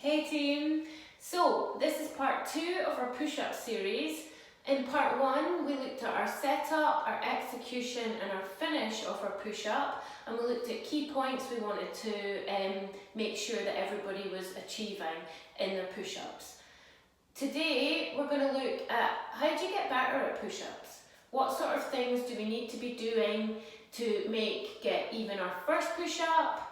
Hey team! So this is part 2 of our push-up series. In part 1 we looked at our setup, our execution and our finish of our push-up, and we looked at key points we wanted to make sure that everybody was achieving in their push-ups. Today we're going to look at how do you get better at push-ups? What sort of things do we need to be doing to get even our first push-up,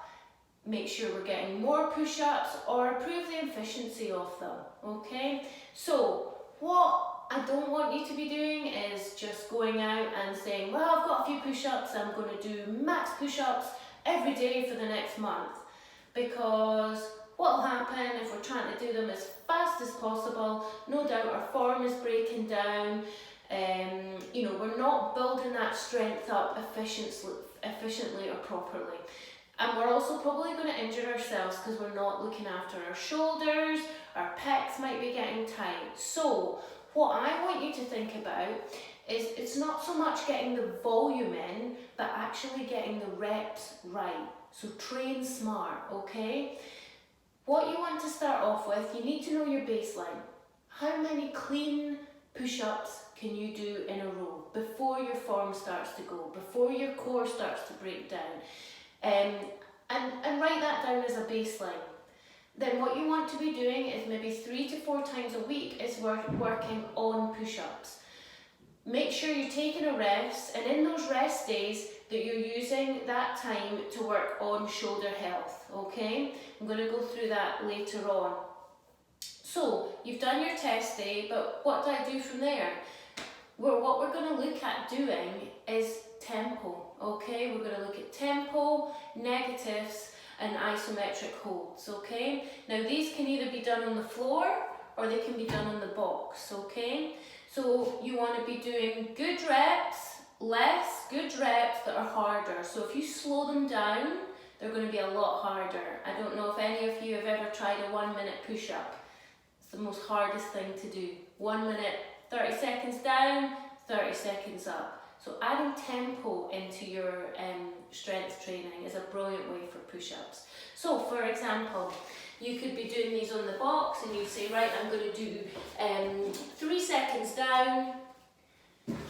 make sure we're getting more push-ups, or improve the efficiency of them, okay? So what I don't want you to be doing is just going out and saying, well, I've got a few push-ups, I'm going to do max push-ups every day for the next month. Because what will happen if we're trying to do them as fast as possible, no doubt our form is breaking down, we're not building that strength up efficiently or properly. And we're also probably going to injure ourselves because we're not looking after our shoulders, our pecs might be getting tight. So what I want you to think about is it's not so much getting the volume in, but actually getting the reps right. So train smart, okay? What you want to start off with, you need to know your baseline. How many clean push-ups can you do in a row before your form starts to go, before your core starts to break down? And write that down as a baseline. Then what you want to be doing is maybe 3 to 4 times a week is working on push-ups. Make sure you're taking a rest, and in those rest days that you're using that time to work on shoulder health, okay? I'm going to go through that later on. So you've done your test day, but what do I do from there? Well, what we're going to look at doing is tempo, okay? We're going to look at tempo, negatives and isometric holds, okay? Now these can either be done on the floor or they can be done on the box, okay? So you want to be doing good reps, less good reps that are harder. So if you slow them down, they're going to be a lot harder. I don't know if any of you have ever tried a 1-minute push-up. It's the most hardest thing to do. 1 minute, 30 seconds down, 30 seconds up. So adding tempo into your strength training is a brilliant way for push-ups. So for example, you could be doing these on the box and you say, right, I'm going to do 3 seconds down,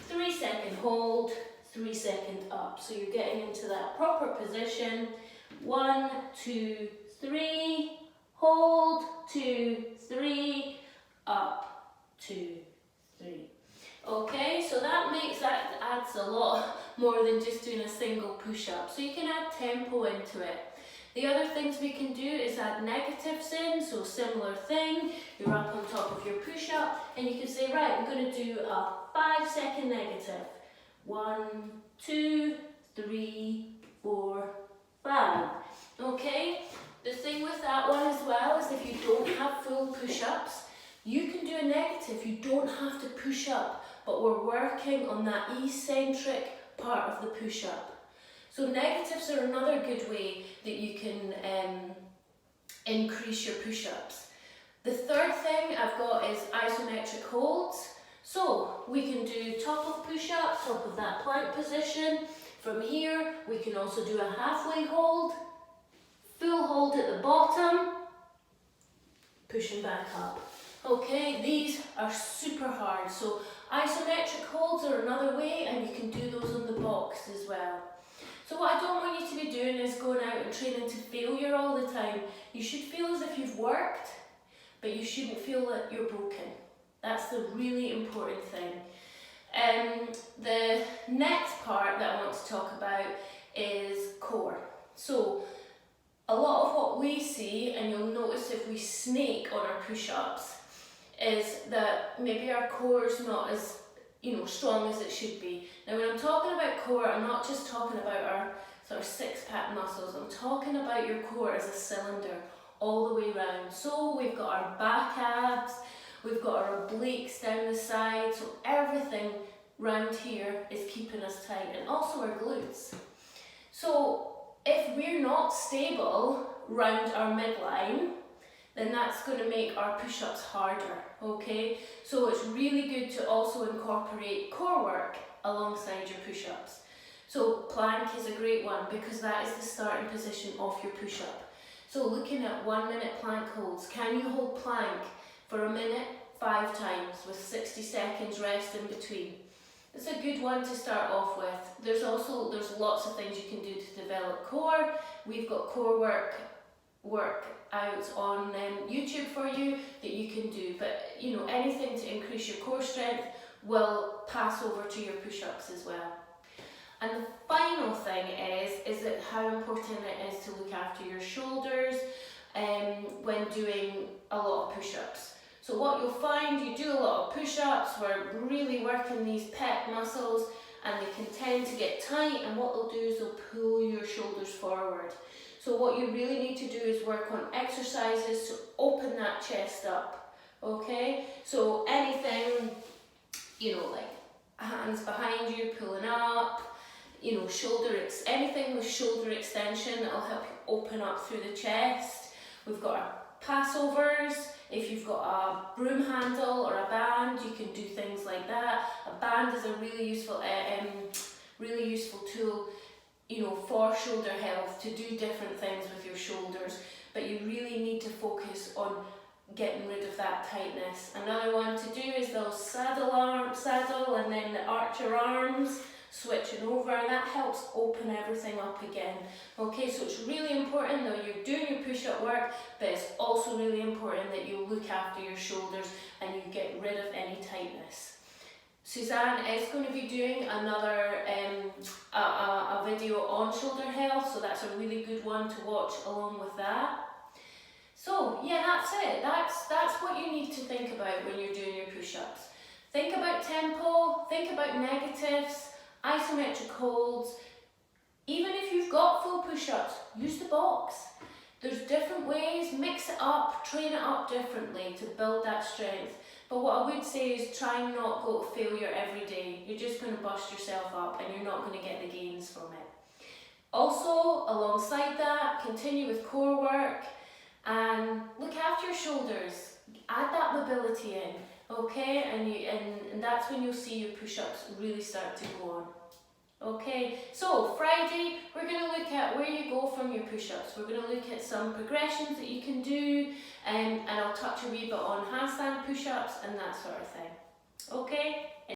3 second hold, 3 second up. So you're getting into that proper position. 1, 2, 3, hold, 2, 3, up, 2, 3. Okay, so that adds a lot more than just doing a single push-up. So you can add tempo into it. The other things we can do is add negatives in, so similar thing. You're up on top of your push-up and you can say, right, I'm going to do a 5-second negative. 1, 2, 3, 4, 5. Okay, the thing with that one as well is if you don't have full push-ups, you can do a negative. You don't have to push up, but we're working on that eccentric part of the push-up. So negatives are another good way that you can increase your push-ups. The third thing I've got is isometric holds. So we can do top of push-up, top of that plank position. From here, we can also do a halfway hold, full hold at the bottom, pushing back up. Okay, these are super hard. So isometric holds are another way, and you can do those on the box as well. So what I don't want you to be doing is going out and training to failure all the time. You should feel as if you've worked, but you shouldn't feel that you're broken. That's the really important thing. The next part that I want to talk about is core. So a lot of what we see, and you'll notice if we snake on our push-ups, is that maybe our core is not as strong as it should be. Now when I'm talking about core, I'm not just talking about our sort of six-pack muscles, I'm talking about your core as a cylinder all the way around. So we've got our back abs, we've got our obliques down the side, so everything round here is keeping us tight, and also our glutes. So if we're not stable round our midline, then that's going to make our push-ups harder, okay? So it's really good to also incorporate core work alongside your push-ups. So plank is a great one because that is the starting position of your push-up. So looking at 1 minute plank holds, can you hold plank for a minute 5 times with 60 seconds rest in between? It's a good one to start off with. There's lots of things you can do to develop core. We've got core work out on YouTube for you that you can do, but you know, anything to increase your core strength will pass over to your push-ups as well. And the final thing is that how important it is to look after your shoulders when doing a lot of push-ups. So what you'll find, you do a lot of push-ups, we're really working these pec muscles, and they can tend to get tight, and what they'll do is they'll pull your shoulders forward. So what you really need to do is work on exercises to open that chest up, okay? So anything, you know, like hands behind you, pulling up, you know, anything with shoulder extension that'll help you open up through the chest. We've got our passovers. If you've got a broom handle or a band, you can do things like that. A band is a really useful tool, you know, for shoulder health, to do different things with your shoulders, but you really need to focus on getting rid of that tightness. Another one to do is those saddle and then the arch your arms, switching over, and that helps open everything up again. Okay, so it's really important that you're doing your push-up work, but it's also really important that you look after your shoulders and you get rid of any tightness. Suzanne is going to be doing another a video on shoulder health, so that's a really good one to watch along with that. So yeah, that's it. That's what you need to think about when you're doing your push-ups. Think about tempo, think about negatives, isometric holds. Even if you've got full push-ups, use the box. There's different ways, mix it up, train it up differently to build that strength. But what I would say is try and not go to failure every day. You're just going to bust yourself up and you're not going to get the gains from it. Also, alongside that, continue with core work and look after your shoulders. Add that mobility in, okay? And that's when you'll see your push-ups really start to go on. Okay, so Friday, we're going to look at where you go from your push-ups. We're going to look at some progressions that you can do, and I'll touch a wee bit on handstand push-ups and that sort of thing. Okay?